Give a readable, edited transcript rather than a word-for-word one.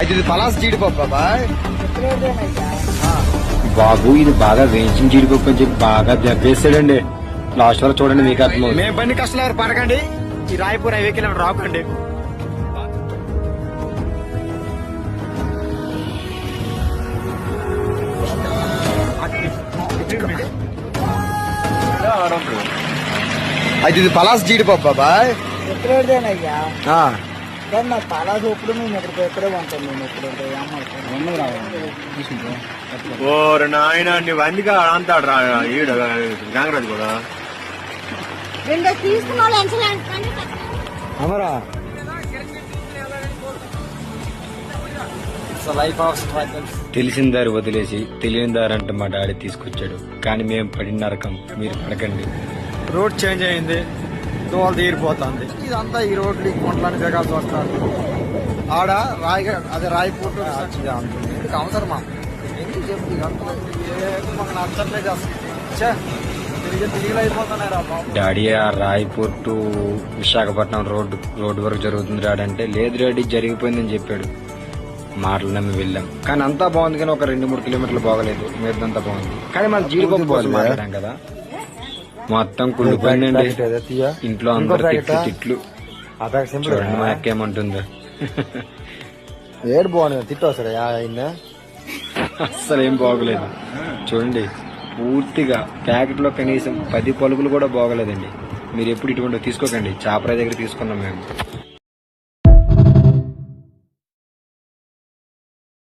ఇది పలాస్ జీడిపప్పు బాబాయ్. బాబు ఇది బాగా వేయించిన జీడిపప్పు అని చెప్పి బాగా దెబ్బేస్తాడండి. లాస్ట్ వరకు చూడండి మీకు అర్థమవుతుంది. మేము బండి కష్టాలు ఎవరు పడకండి. ఈ రాయపూర్ 50 కిలోమీటర్ రాకండి. ఇది పలాస్ జీడిపప్పు బాబాయ్. ఎక్కడేనయ్యా ఆ, కానీ నాకు పలాసు ఎప్పుడు మేము ఎక్కడే ఉంటాను. నేను ఎప్పుడు ఓరు నాయన నువ్వు అంతాడు రా ఈడ గంగరాజు కూడా అమరా తెలిసిన దారి వదిలేసి తెలియని దారి అంటే మా డాడీ తీసుకొచ్చాడు. కానీ మేము పడిన నరకం మీరు పడకండి. రోడ్ చేంజ్ అయింది, దోవలు తీరిపోతుంది. ఇదంతా ఈ రోడ్లు ఈ కొండలని జగాల్సి వస్తారు. ఆడ అదే రాయపూర్ అవసరమా ఎందుకు చెప్పు ఇదంతా మాకు నచ్చట్లేదు అసలు. తిరిగి అయిపోతున్నాయి రా బాబు. డాడీ ఆ రాయపూర్ టు విశాఖపట్నం రోడ్డు వరకు జరుగుతుంది డాడీ అంటే, లేదు డాడీ జరిగిపోయిందని చెప్పాడు. మాటలు నమ్మి వెళ్ళాం. కానీ అంతా బాగుంది, కానీ ఒక 2-3 కిలోమీటర్లు బాగలేదు. మీదంతా బాగుంది. కానీ మన జీడిపప్పు కోసం మాట్లాడాం కదా, మొత్తం కుళ్ళిపోయిందండి. ఇంట్లో అందరూ తిట్లు. చూడండి మా అక్క ఏమంటుందో. ఏడు బాగుంది తిట్టు వస్తారా ఆయన. అస్సలు ఏం బాగోలేదు. చూడండి పూర్తిగా ప్యాకెట్ లో కనీసం 10 పలుకులు కూడా బాగోలేదండి. మీరు ఎప్పుడు ఇటువంటి తీసుకోకండి. చాపరాయి దగ్గర తీసుకున్నాం మేము.